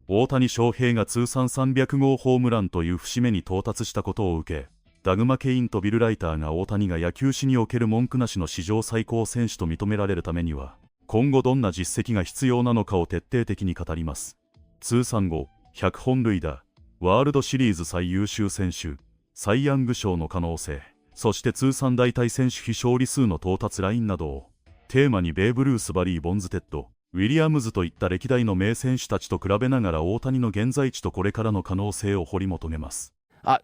大谷翔平が通算300号ホームランという節目に到達したことを受け、ダグ・マケインとビル・ライターが大谷が野球史における文句なしの史上最高選手と認められるためには、今後どんな実績が必要なのかを徹底的に語ります。通算後100本塁打、ワールドシリーズ最優秀選手、サイ・ヤング賞の可能性、そして通算代替選手非勝利数の到達ラインなどをテーマに、ベーブ・ルース、バリー・ボンズテッド、ウィリアムズといった歴代の名選手たちと比べながら大谷の現在地とこれからの可能性を掘り求めます。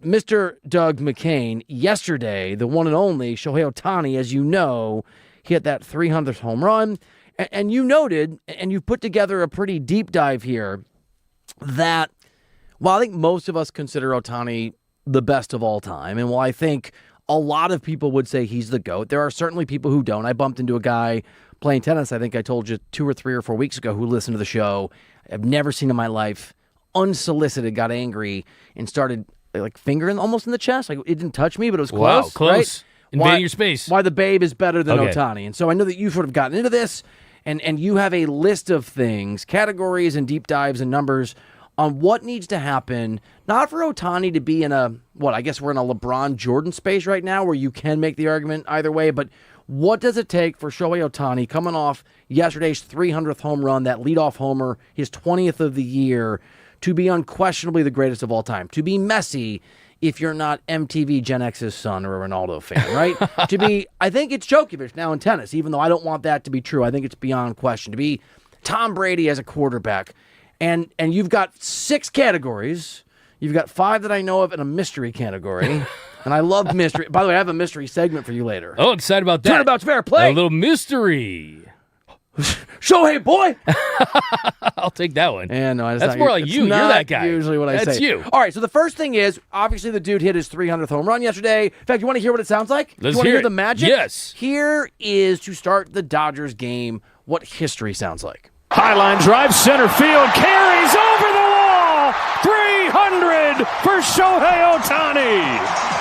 Mr. Doug McCain, yesterday, the one and only Shohei Ohtani, as you know, hit that 300th home run. And you noted, and you've put together a pretty deep dive here, that while I think most of us consider Ohtani the best of all time, and while I think a lot of people would say he's the GOAT, there are certainly people who don't. I bumped into a guy playing tennis, I think I told you 2 or 3 or 4 weeks ago, who listened to the show. I've never seen in my life, unsolicited, got angry, and started like fingering almost in the chest. Like, it didn't touch me, but it was close. Wow, close. Right? Invading your space. Why the babe is better than Okay. Ohtani. And so I know that you've sort of gotten into this, and you have a list of things, categories and deep dives and numbers on what needs to happen, not for Ohtani to be in a, I guess we're in a LeBron Jordan space right now where you can make the argument either way, but what does it take for Shohei Ohtani, coming off yesterday's 300th home run, that leadoff homer, his 20th of the year, to be unquestionably the greatest of all time, to be Messi if you're not MTV Gen X's son or a Ronaldo fan, right? To be, I think it's Djokovic now in tennis, even though I don't want that to be true. I think it's beyond question. To be Tom Brady as a quarterback. And you've got 6 categories. You've got 5 that I know of in a mystery category. And I love mystery. By the way, I have a mystery segment for you later. Oh, excited about that. Turnabout's fair play. A little mystery. Shohei, boy! I'll take that one. And no, that's more like you. You're that guy. Usually what I say. That's you. All right, so the first thing is, obviously the dude hit his 300th home run yesterday. In fact, you want to hear what it sounds like? Let's you want to hear hear the it. magic? Yes. Here is, to start the Dodgers game, what history sounds like. Highline drive, center field, carries over the wall. 300 for Shohei Ohtani.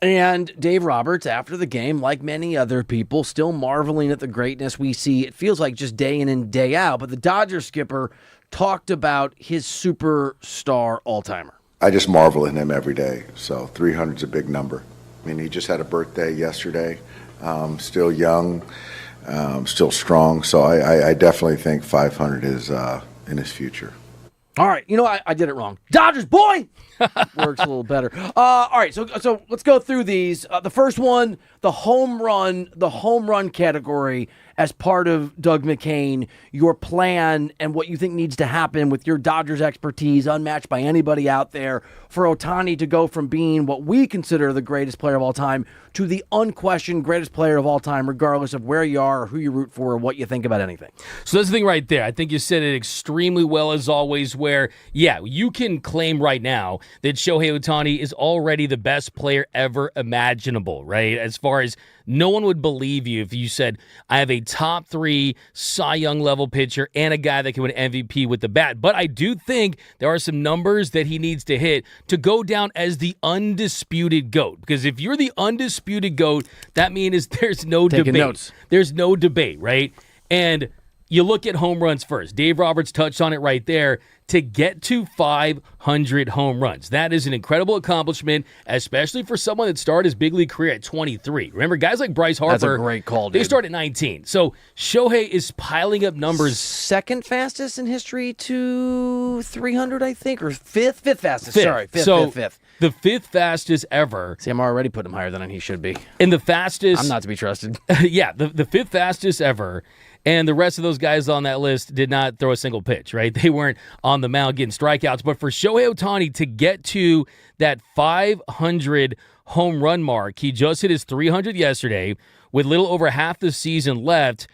And Dave Roberts, after the game, like many other people, still marveling at the greatness we see. It feels like just day in and day out. But the Dodgers skipper talked about his superstar all-timer. I just marvel at him every day. So 300's a big number. I mean, he just had a birthday yesterday. Still young, still strong. So I definitely think 500 is in his future. All right, you know, I did it wrong. Dodgers, boy! Works a little better. All right, so let's go through these. The first one, the home run category as part of Doug McCain, your plan and what you think needs to happen with your Dodgers expertise, unmatched by anybody out there, for Ohtani to go from being what we consider the greatest player of all time to the unquestioned greatest player of all time, regardless of where you are or who you root for or what you think about anything. So that's the thing right there. I think you said it extremely well, as always, where, yeah, you can claim right now that Shohei Ohtani is already the best player ever imaginable, right? As far as no one would believe you if you said, I have a top 3 Cy Young level pitcher and a guy that can win MVP with the bat. But I do think there are some numbers that he needs to hit to go down as the undisputed GOAT. Because if you're the undisputed GOAT, that means there's no Taking debate. Notes. There's no debate, right? And you look at home runs first. Dave Roberts touched on it right there. To get to 500 home runs, that is an incredible accomplishment, especially for someone that started his big league career at 23. Remember, guys like Bryce Harper, That's a great call, dude. They start at 19. So Shohei is piling up numbers. Second fastest in history to 300, I think, or fifth fastest. Fifth. Sorry, fifth. The 5th fastest ever. See, I'm already putting him higher than he should be. And the fastest. I'm not to be trusted. Yeah, the 5th fastest ever. And the rest of those guys on that list did not throw a single pitch, right? They weren't on the mound getting strikeouts. But for Shohei Ohtani to get to that 500 home run mark, he just hit his 300 yesterday with little over half the season left.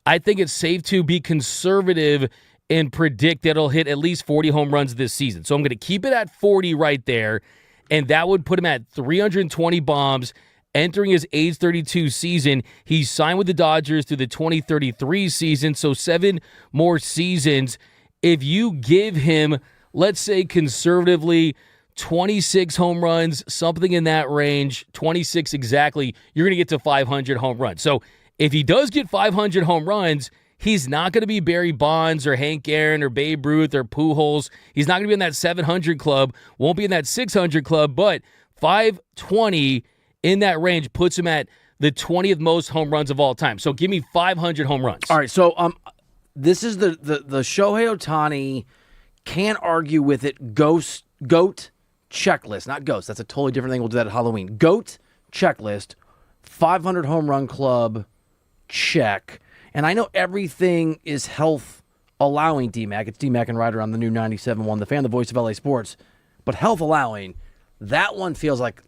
I think it's safe to be conservative and predict that it'll hit at least 40 home runs this season. So I'm going to keep it at 40 right there, and that would put him at 320 bombs entering his age 32 season. He's signed with the Dodgers through the 2033 season, so 7 more seasons. If you give him, let's say conservatively, 26 home runs, something in that range, 26 exactly, you're going to get to 500 home runs. So if he does get 500 home runs, he's not going to be Barry Bonds or Hank Aaron or Babe Ruth or Pujols. He's not going to be in that 700 club, won't be in that 600 club, but 520 in that range puts him at the 20th most home runs of all time. So give me 500 home runs. All right, so this is the Shohei Ohtani, can't argue with it, GOAT checklist. Not ghost, that's a totally different thing. We'll do that at Halloween. GOAT checklist, 500 home run club, check. And I know everything is health allowing, D-Mac. It's D-Mac and Ryder on the new 97.1, The Fan, the voice of LA Sports. But health allowing, that one feels like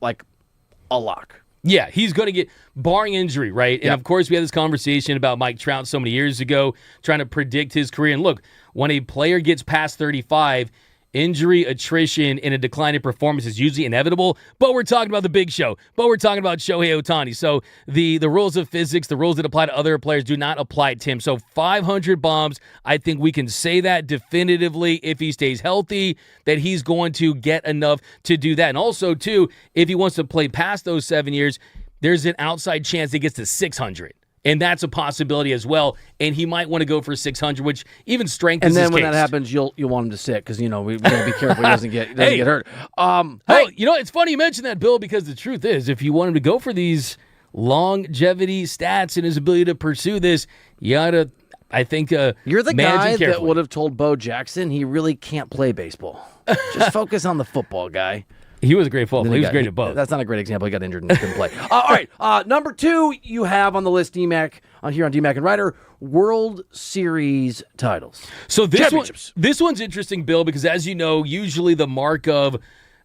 a lock. Yeah, he's going to get, barring injury, right? And, of course, we had this conversation about Mike Trout so many years ago, trying to predict his career. And, look, when a player gets past 35, injury, attrition, and a decline in performance is usually inevitable. But we're talking about the big show. But we're talking about Shohei Ohtani. So the rules of physics, the rules that apply to other players do not apply to him. So 500 bombs, I think we can say that definitively if he stays healthy, that he's going to get enough to do that. And also, too, if he wants to play past those 7 years, there's an outside chance he gets to 600. And that's a possibility as well. And he might want to go for 600, which even strengthens his case. And then when that happens, you'll want him to sit because, we got to be careful he doesn't get hurt. Hey, it's funny you mentioned that, Bill, because the truth is, if you want him to go for these longevity stats and his ability to pursue this, you got to, I think, you're the manage guy him that carefully. would have told Bo Jackson he really can't play baseball. Just focus on the football, guy. He was a great football. He was great at both. That's not a great example. He got injured and couldn't play. All right. Number 2 you have on the list, D-Mac, here on D-Mac and Ryder, World Series titles. So this one's interesting, Bill, because as you know, usually the mark of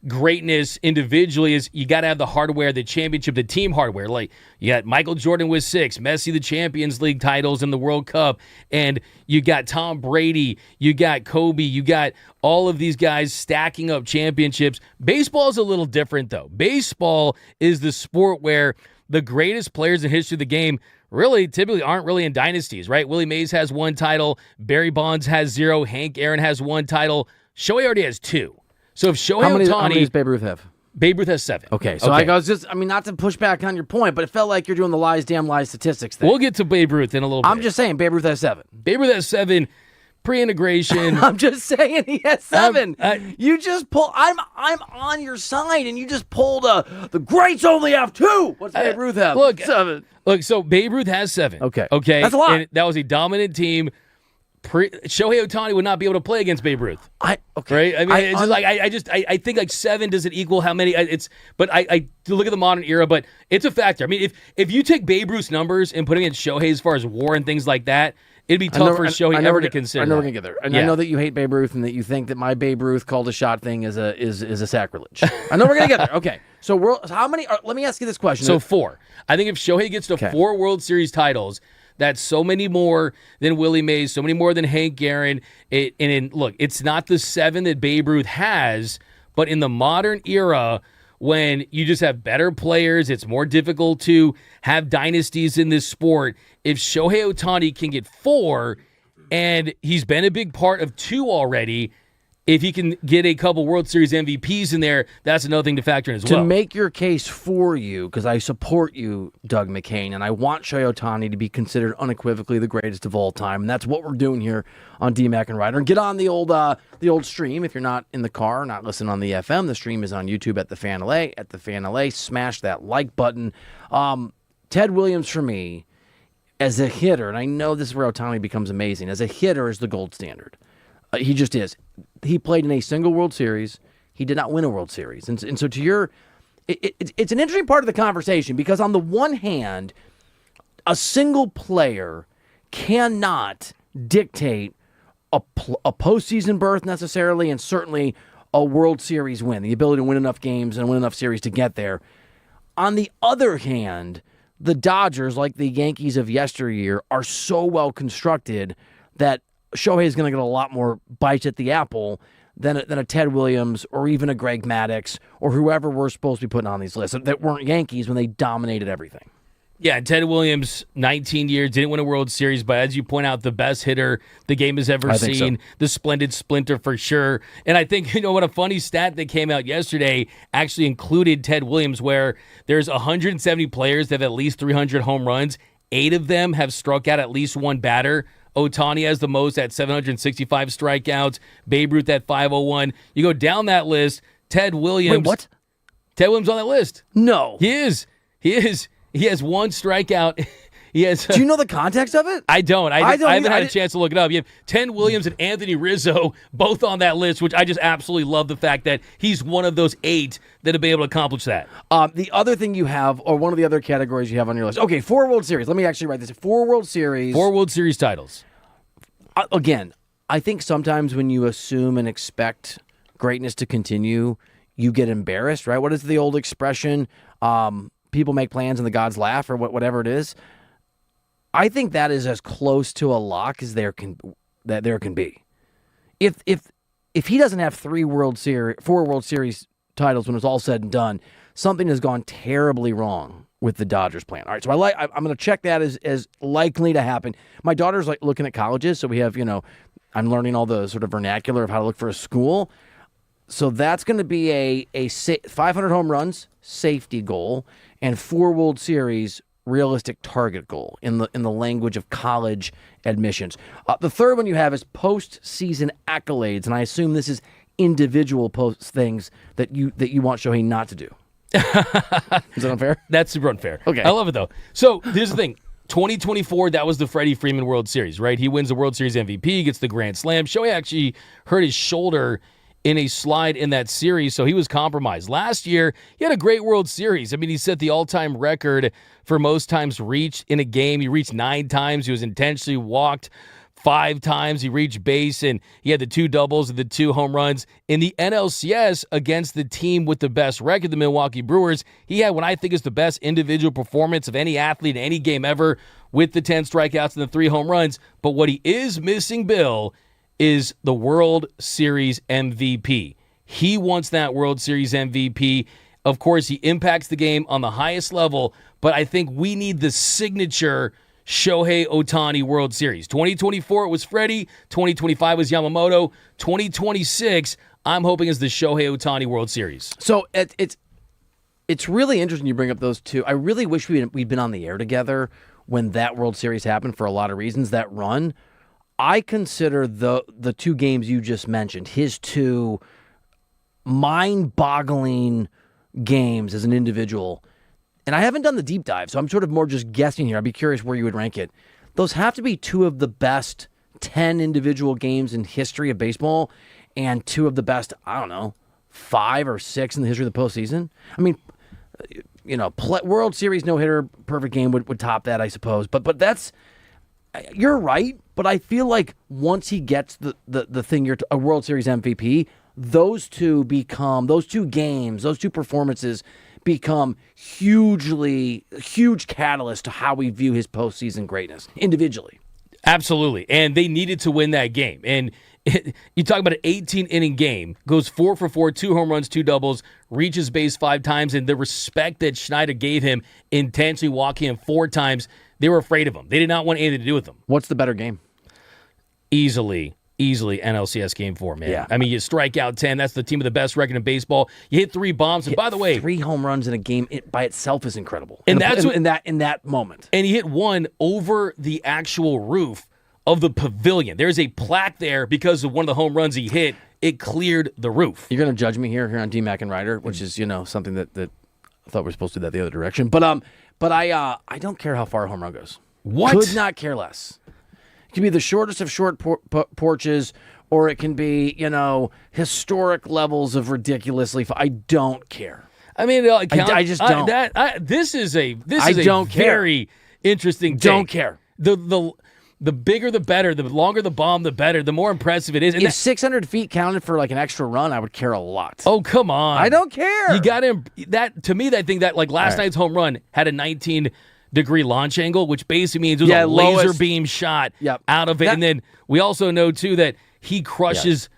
greatness individually is you got to have the hardware, the championship, the team hardware. Like you got Michael Jordan with 6, Messi the Champions League titles in the World Cup, and you got Tom Brady, you got Kobe, you got all of these guys stacking up championships. Baseball is a little different, though. Baseball is the sport where the greatest players in history of the game really typically aren't really in dynasties, right? Willie Mays has 1 title, Barry Bonds has 0, Hank Aaron has 1 title, Shohei already has 2. So if Shohei Ohtani... How many does Babe Ruth have? Babe Ruth has 7. Okay, so I was just, not to push back on your point, but it felt like you're doing the damn lies statistics thing. We'll get to Babe Ruth in a little bit. I'm just saying Babe Ruth has 7. Babe Ruth has 7, pre-integration. I'm just saying he has 7. You just pull. I'm on your side, and you just pulled the greats only have 2. What's Babe Ruth have? Look, 7. Look, so Babe Ruth has 7. Okay, that's a lot. And that was a dominant team. Shohei Ohtani would not be able to play against Babe Ruth. Right? I mean, it's just like I think like 7 doesn't equal how many. But I look at the modern era, but it's a factor. I mean, if you take Babe Ruth's numbers and put him against Shohei as far as WAR and things like that, it'd be tough for Shohei ever to consider. I know we're gonna get there, and I know that you hate Babe Ruth and that you think that my Babe Ruth called a shot thing is a sacrilege. I know we're gonna get there. Okay, so how many? Let me ask you this question. So 4. I think if Shohei gets to 4 World Series titles, that's so many more than Willie Mays, so many more than Hank Aaron. Look, it's not the 7 that Babe Ruth has, but in the modern era, when you just have better players, it's more difficult to have dynasties in this sport. If Shohei Ohtani can get 4, and he's been a big part of 2 already, if he can get a couple World Series MVPs in there, that's another thing to factor in as well. To make your case for you, because I support you, Doug McCain, and I want Shohei Ohtani to be considered unequivocally the greatest of all time, and that's what we're doing here on D-Mac and Ryder. And get on the old stream if you're not in the car, not listening on the FM. The stream is on YouTube at The Fan LA. At The Fan LA, smash that like button. Ted Williams, for me, as a hitter, and I know this is where Ohtani becomes amazing, as a hitter is the gold standard. He just is. He played in a single World Series. He did not win a World Series. And so to your... It's an interesting part of the conversation because on the one hand, a single player cannot dictate a postseason berth necessarily and certainly a World Series win, the ability to win enough games and win enough series to get there. On the other hand, the Dodgers, like the Yankees of yesteryear, are so well constructed that Shohei is going to get a lot more bites at the apple than a Ted Williams or even a Greg Maddux or whoever we're supposed to be putting on these lists that weren't Yankees when they dominated everything. Yeah, Ted Williams, 19 years, didn't win a World Series, but as you point out, the best hitter the game has ever seen, so. The splendid splinter for sure. And I think, what a funny stat that came out yesterday actually included Ted Williams, where there's 170 players that have at least 300 home runs. 8 of them have struck out at least one batter. Ohtani has the most at 765 strikeouts. Babe Ruth at 501. You go down that list, Ted Williams. Wait, what? Ted Williams on that list. No. He is. He has one strikeout. He has. Do you know the context of it? I don't. I haven't either. had a chance to look it up. You have Ted Williams and Anthony Rizzo both on that list, which I just absolutely love the fact that he's one of those 8 that have been able to accomplish that. The other thing you have, or one of the other categories you have on your list. Okay, 4 World Series. Let me actually write this. 4 World Series. 4 World Series titles. Again, I think sometimes when you assume and expect greatness to continue, you get embarrassed, right? What is the old expression? People make plans and the gods laugh, or whatever it is. I think that is as close to a lock as there can be. If he doesn't have 4 World Series titles when it's all said and done, something has gone terribly wrong with the Dodgers plan. All right, so I'm going to check that as likely to happen. My daughter's like looking at colleges, so we have, I'm learning all the sort of vernacular of how to look for a school. So that's going to be a 500 home runs safety goal and 4 World Series realistic target goal in the language of college admissions. The third one you have is postseason accolades, and I assume this is individual post things that you want Shohei not to do. Is that unfair? That's super unfair. Okay. I love it, though. So here's the thing. 2024, that was the Freddie Freeman World Series, right? He wins the World Series MVP, gets the Grand Slam. Shohei actually hurt his shoulder in a slide in that series, so he was compromised. Last year, he had a great World Series. I mean, he set the all-time record for most times reached in a game. He reached 9 times. He was intentionally walked 5 times. He reached base, and he had the 2 doubles and the 2 home runs. In the NLCS against the team with the best record, the Milwaukee Brewers, he had what I think is the best individual performance of any athlete in any game ever with the 10 strikeouts and the 3 home runs. But what he is missing, Bill, is the World Series MVP. He wants that World Series MVP. Of course, he impacts the game on the highest level, but I think we need the signature Shohei Ohtani World Series. 2024, it was Freddie. 2025 was Yamamoto. 2026, I'm hoping is the Shohei Ohtani World Series. So it's really interesting you bring up those two. I really wish we'd been on the air together when that World Series happened for a lot of reasons, that run. I consider the 2 games you just mentioned, his 2 mind-boggling games as an individual. And I haven't done the deep dive, so I'm sort of more just guessing here. I'd be curious where you would rank it. Those have to be 2 of the best 10 individual games in history of baseball and 2 of the best, 5 or 6 in the history of the postseason. I mean, World Series no-hitter, perfect game would top that, I suppose. But that's... You're right, but I feel like once he gets the thing, a World Series MVP, those 2 games, those 2 performances become huge catalyst to how we view his postseason greatness individually. Absolutely, and they needed to win that game. And you talk about an 18-inning game, goes 4 for 4, 2 home runs, 2 doubles, reaches base 5 times, and the respect that Schneider gave him, intentionally walking him 4 times, they were afraid of him. They did not want anything to do with him. What's the better game? Easily NLCS Game 4, man. Yeah. I mean, you strike out 10. That's the team with the best record in baseball. You hit 3 bombs, and by the way, 3 home runs in a game by itself is incredible. And that's in that moment. And he hit 1 over the actual roof of the pavilion. There's a plaque there because of one of the home runs he hit. It cleared the roof. You're going to judge me here on D-Mac and Ryder, which is something that I thought we were supposed to do that the other direction. But I don't care how far a home run goes. What? Could not care less. It can be the shortest of short porches, or it can be, historic levels of ridiculously. I don't care. I mean, I just don't. This is a don't care. very interesting Don't take. care. The bigger the better. The longer the bomb, the better. The more impressive it is. And if 600 feet counted for like an extra run, I would care a lot. Oh, come on. I don't care. You got him. To me, I think that like last night's home run had a 19-degree launch angle, which basically means it was a laser beam shot out of it. And then we also know too that he crushes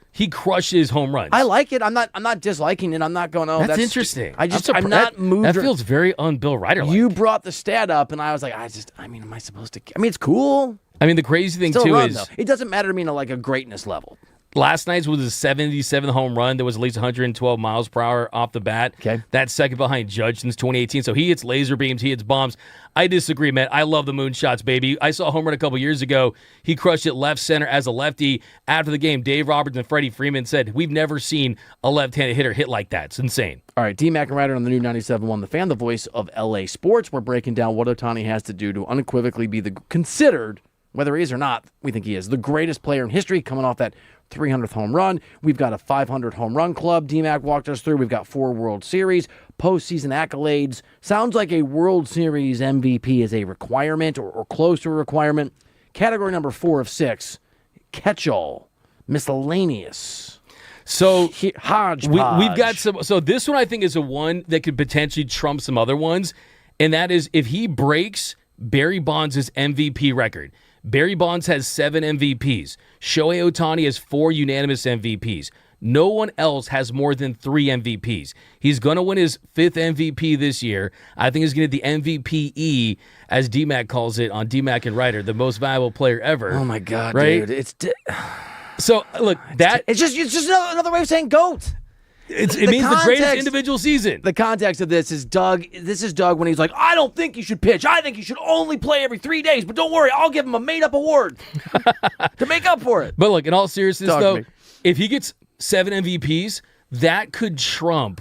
home runs. I like it. I'm not disliking it. I'm not going, that's interesting. I'm not moved. That feels very un-Bill Ryder-like. You brought the stat up, and I was like, am I supposed to? I mean, it's cool. I mean, the crazy thing Still too run, is though. It doesn't matter to me like a greatness level. Last night's was his 77th home run. There was at least 112 miles per hour off the bat. Okay. That's second behind Judge since 2018. So he hits laser beams, he hits bombs. I disagree, man. I love the moonshots, baby. I saw a home run a couple years ago. He crushed it left center as a lefty. After the game, Dave Roberts and Freddie Freeman said, we've never seen a left-handed hitter hit like that. It's insane. All right, D-Mac and Ryder on the new 97.1 The Fan, the voice of LA sports. We're breaking down what Ohtani has to do to unequivocally be considered, whether he is or not, we think he is, the greatest player in history, coming off that 300th home run. We've got a 500 home run club. D-Mac walked us through. We've got 4 World Series, postseason accolades. Sounds like a World Series MVP is a requirement or close to a requirement. Category number 4 of 6, catch-all, miscellaneous. So Hodgepodge. we've got some. So this one I think is a one that could potentially trump some other ones, and that is if he breaks Barry Bonds' MVP record. Barry Bonds has 7 MVPs. Shohei Ohtani has 4 unanimous MVPs. No one else has more than 3 MVPs. He's going to win his 5th MVP this year. I think he's going to get the MVPE, as D-Mac calls it on D-Mac and Ryder, the most valuable player ever. Oh, my God, right? dude. So, look, It's just another way of saying GOAT. it means the greatest individual season. The context of this is Doug. This is Doug when he's like, I don't think he should pitch. I think he should only play every 3 days. But don't worry, I'll give him a made-up award to make up for it. But look, in all seriousness, Talk to though, me. if he gets 7 MVPs, that could trump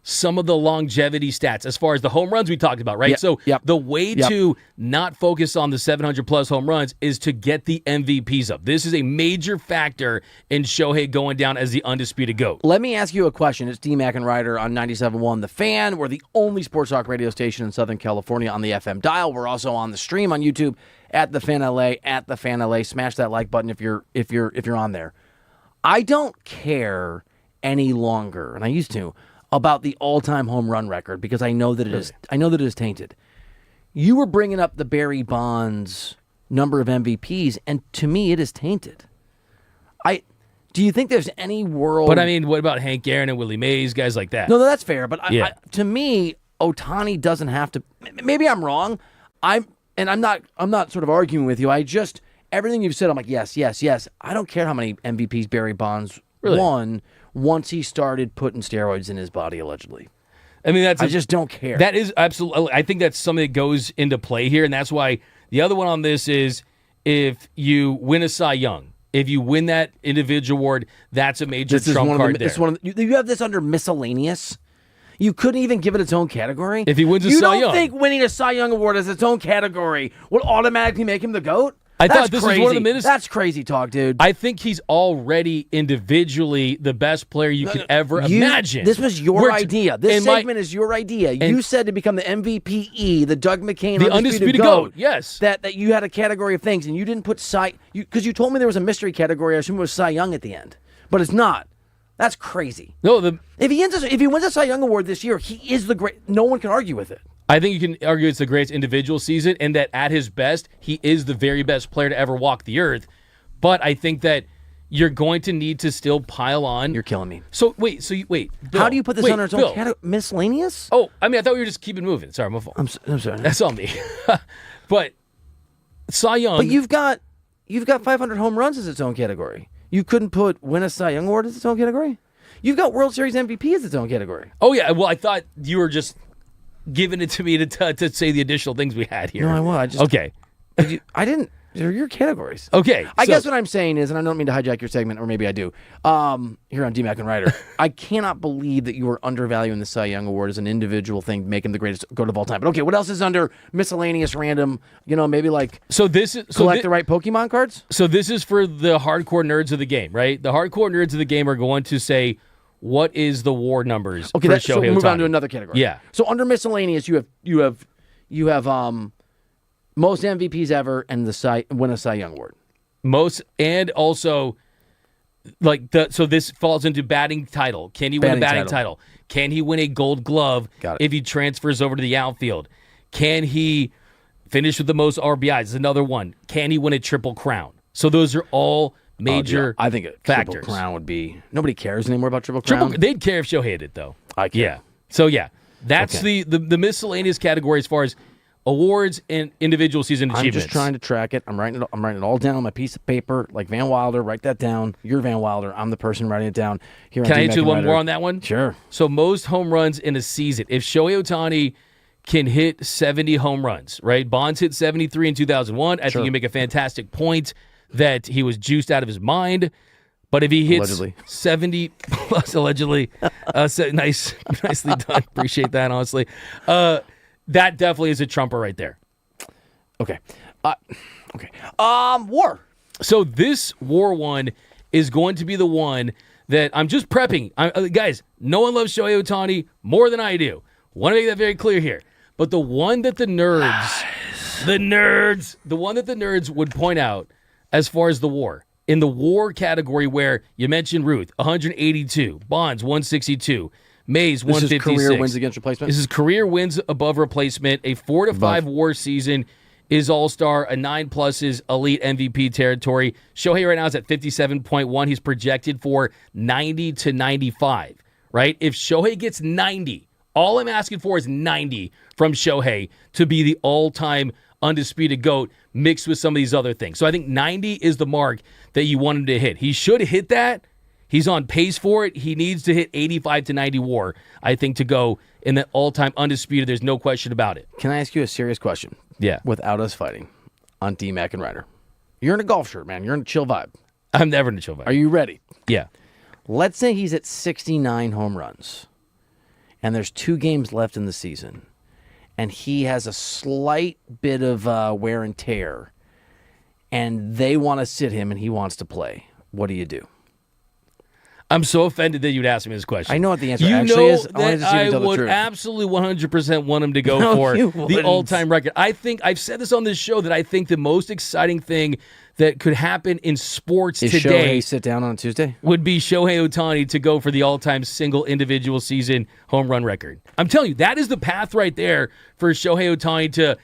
some of the longevity stats as far as the home runs we talked about, right? Yep, So yep, the way yep. to not focus on the 700-plus home runs is to get the MVPs up. This is a major factor in Shohei going down as the undisputed GOAT. Let me ask you a question. It's D-Mac and Ryder on 97.1 The Fan. We're the only sports talk radio station in Southern California on the FM dial. We're also on the stream on YouTube at The Fan LA, at The Fan LA. Smash that like button if you're on there. I don't care any longer, and I used to, about the all-time home run record because I know that it is. I know that it is tainted. You were bringing up the Barry Bonds number of MVPs, and to me, it is tainted. Do you think there's any world? But I mean, what about Hank Aaron and Willie Mays, guys like that? No, that's fair. But Yeah. to me, Ohtani doesn't have to. Maybe I'm wrong. I'm not sort of arguing with you. Everything you've said, I'm like, yes. I don't care how many MVPs Barry Bonds won once he started putting steroids in his body, allegedly. I mean, I just don't care. That is absolutely. I think that's something that goes into play here, and that's why the other one on this is if you win a Cy Young, if you win that individual award, that's a major trump card there. You have this under miscellaneous. You couldn't even give it its own category. If he wins a Cy Young, you don't think winning a Cy Young award as its own category would automatically make him the GOAT? I thought this was one of the minutes. That's crazy talk, dude. I think he's already individually the best player you could ever imagine. This was your idea. This segment is your idea. You said to become the MVPE, the Doug McCain the undisputed GOAT. Yes. That you had a category of things, and you didn't put Cy... Because you told me there was a mystery category. I assume it was Cy Young at the end. But it's not. That's crazy. No, if he wins a Cy Young award this year, he is the great... No one can argue with it. I think you can argue it's the greatest individual season and that at his best, he is the very best player to ever walk the earth. But I think that you're going to need to still pile on. You're killing me. So, wait. Bill, how do you put this under its own category? Miscellaneous? Oh, I mean, I thought we were just keeping moving. Sorry, my fault. I'm sorry. That's on me. But Cy Young. But you've got 500 home runs as its own category. You couldn't put win a Cy Young award as its own category? You've got World Series MVP as its own category. Oh, yeah. Well, I thought you were just giving it to me to say the additional things we had here. No, I was. Okay. I didn't. They're your categories. Okay. I guess what I'm saying is, and I don't mean to hijack your segment, or maybe I do, here on D-Mac and Ryder, I cannot believe that you are undervaluing the Cy Young Award as an individual thing to make him the greatest GOAT of all time. But okay, what else is under miscellaneous random, maybe like collect the right Pokemon cards? So this is for the hardcore nerds of the game, right? The hardcore nerds of the game are going to say, what is the WAR numbers for Shohei Ohtani? So we'll move on to another category. Yeah. So under miscellaneous, you have most MVPs ever and win a Cy Young award. Most, and also so this falls into batting title. Can he win a batting title? Can he win a Gold Glove if he transfers over to the outfield? Can he finish with the most RBIs? Is another one. Can he win a Triple Crown? So those are all major I think a factors. Triple Crown would be... Nobody cares anymore about Triple Crown. They'd care if Shohei had it, though. I care. Yeah. So, yeah. That's the miscellaneous category as far as awards and individual season I'm achievements. just trying to track it. I'm writing it all down on my piece of paper, like Van Wilder. Write that down. You're Van Wilder. I'm the person writing it down. Here Can on I hit you one Writer. more on that one? Sure. So most home runs in a season. If Shohei Ohtani can hit 70 home runs, right? Bonds hit 73 in 2001. I think you make a fantastic point that he was juiced out of his mind. But if he hits Allegedly. 70 plus, allegedly, nicely done. Appreciate that, honestly. That definitely is a trumper right there. Okay. War. So this war one is going to be the one that I'm just prepping. Guys, no one loves Shohei Ohtani more than I do. Want to make that very clear here. But the one that the nerds would point out as far as the war, in the war category where you mentioned Ruth, 182, Bonds, 162, Mays, 156. This is career wins against replacement? This is career wins above replacement. A 4 to 5 war season is all-star. A 9+ is elite MVP territory. Shohei right now is at 57.1. He's projected for 90 to 95, right? If Shohei gets 90, all I'm asking for is 90 from Shohei to be the all-time undisputed GOAT mixed with some of these other things. So I think 90 is the mark that you want him to hit. He should hit that. He's on pace for it. He needs to hit 85 to 90 WAR, I think, to go in the all-time undisputed. There's no question about it. Can I ask you a serious question? Yeah. Without us fighting on D-Mac and Ryder. You're in a golf shirt, man. You're in a chill vibe. I'm never in a chill vibe. Are you ready? Yeah. Let's say he's at 69 home runs, and there's 2 games left in the season, and he has a slight bit of wear and tear, and they want to sit him and he wants to play. What do you do? I'm so offended that you'd ask me this question. I know what the answer you actually know is. I wanted to see if you I tell the would truth. absolutely 100% want him to go No, for you the wouldn't. all-time record. I think I've said this on this show that I think the most exciting thing that could happen in sports Is today Shohei sit down on Tuesday? would be Shohei Ohtani to go for the all-time single individual season home run record. I'm telling you, that is the path right there for Shohei Ohtani to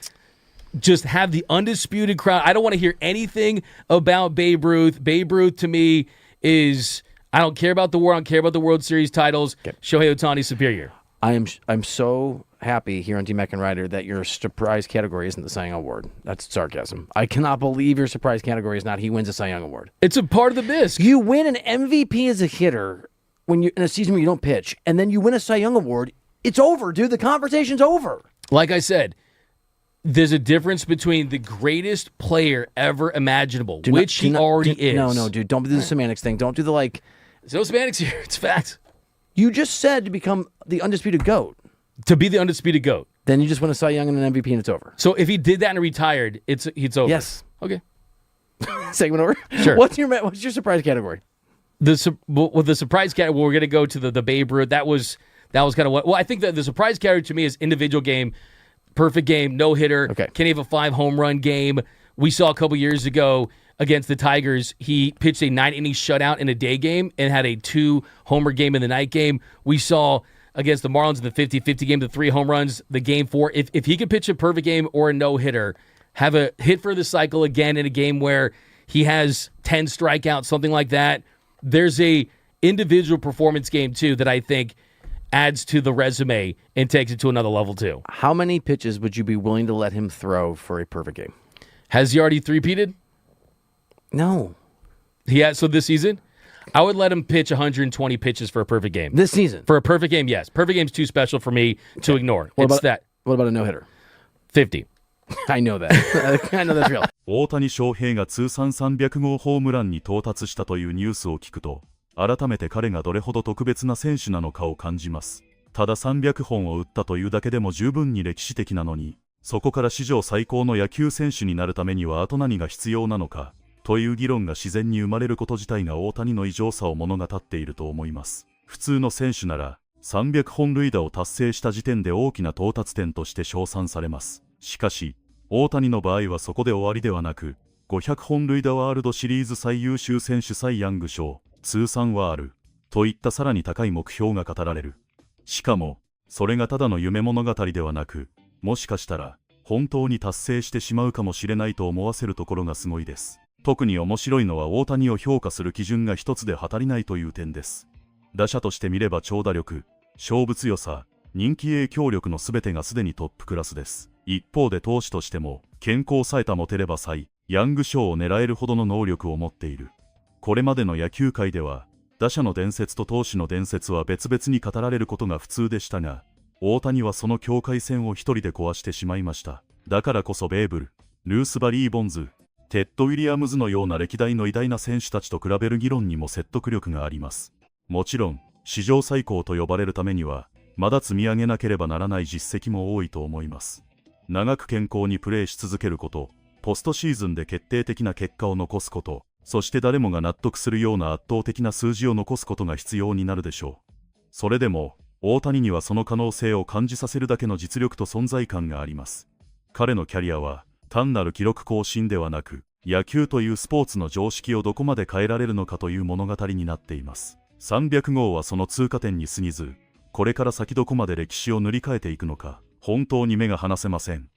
just have the undisputed crown. I don't want to hear anything about Babe Ruth. Babe Ruth, to me, is... I don't care about the war. I don't care about the World Series titles. Okay. Shohei Ohtani superior. I'm so happy here on D-Mac and Ryder that your surprise category isn't the Cy Young Award. That's sarcasm. I cannot believe your surprise category is not he wins a Cy Young Award. It's a part of the bisque. You win an MVP as a hitter when you in a season where you don't pitch, and then you win a Cy Young Award. It's over, dude. The conversation's over. Like I said, there's a difference between the greatest player ever imaginable, which he already is. No, dude. Don't do the semantics thing. Don't do the like. There's no semantics here. It's facts. You just said to become the undisputed GOAT. To be the undisputed GOAT. Then you just win a Cy Young and an MVP and it's over. So if he did that and retired, it's over. Yes. Okay. Segment over? Sure. What's your surprise category? The surprise category, we're going to go to the Babe Ruth. That was kind of what. Well, I think that the surprise category to me is individual game, perfect game, no hitter. Okay. Can he have a 5 home run game? We saw a couple years ago against the Tigers, he pitched a 9-inning shutout in a day game and had a 2-homer game in the night game. We saw against the Marlins in the 50-50 game, the 3 home runs, the game 4. If he could pitch a perfect game or a no-hitter, have a hit for the cycle again in a game where he has 10 strikeouts, something like that, there's a individual performance game too that I think adds to the resume and takes it to another level too. How many pitches would you be willing to let him throw for a perfect game? Has he already three-peated? No. He has. So this season, I would let him pitch 120 pitches for a perfect game. This season? For a perfect game, yes. Perfect game's too special for me to ignore. What What about a no-hitter? 50. I know that. I know that's real. 大谷翔平が通算300号ホームランに到達したというニュースを聞くと、改めて彼がどれほど特別な選手なのかを感じます。ただ300本を打ったというだけでも十分に歴史的なのに、そこから史上最高の野球選手になるためにはあと何が必要なのかという議論が自然に生まれること自体が大谷の異常さを物語っていると思います。普通の選手なら300本塁打を達成した時点で大きな到達点として称賛されます。しかし大谷の場合はそこで終わりではなく、500本塁打ワールドシリーズ最優秀選手サイ・ヤング賞通算ワールといったさらに高い目標が語られる。しかもそれがただの夢物語ではなく、もしかしたら本当に達成してしまうかもしれないと思わせるところがすごいです。特に面白いのは大谷を評価する基準が一つでは足りないという点です。打者として見れば長打力、勝負強さ、人気影響力の全てがすでにトップクラスです。一方で投手としても健康さえ保てればヤング賞を狙えるほどの能力を持っている。これまでの野球界では打者の伝説と投手の伝説は別々に語られることが普通でしたが、大谷はその境界線を一人で壊してしまいました。だからこそベーブル、ルース・バリー・ボンズ、テッド・ウィリアムズのような歴代の偉大な選手たちと比べる議論にも説得力があります。もちろん史上最高と呼ばれるためにはまだ積み上げなければならない実績も多いと思います。長く健康にプレーし続けること、ポストシーズンで決定的な結果を残すこと、そして誰もが納得するような圧倒的な数字を残すことが必要になるでしょう。それでも大谷にはその可能性を感じさせるだけの実力と存在感があります。彼のキャリアは単なる記録更新ではなく、野球というスポーツの常識をどこまで変えられるのかという物語になっています。300号はその通過点に過ぎず、これから先どこまで歴史を塗り替えていくのか、本当に目が離せません。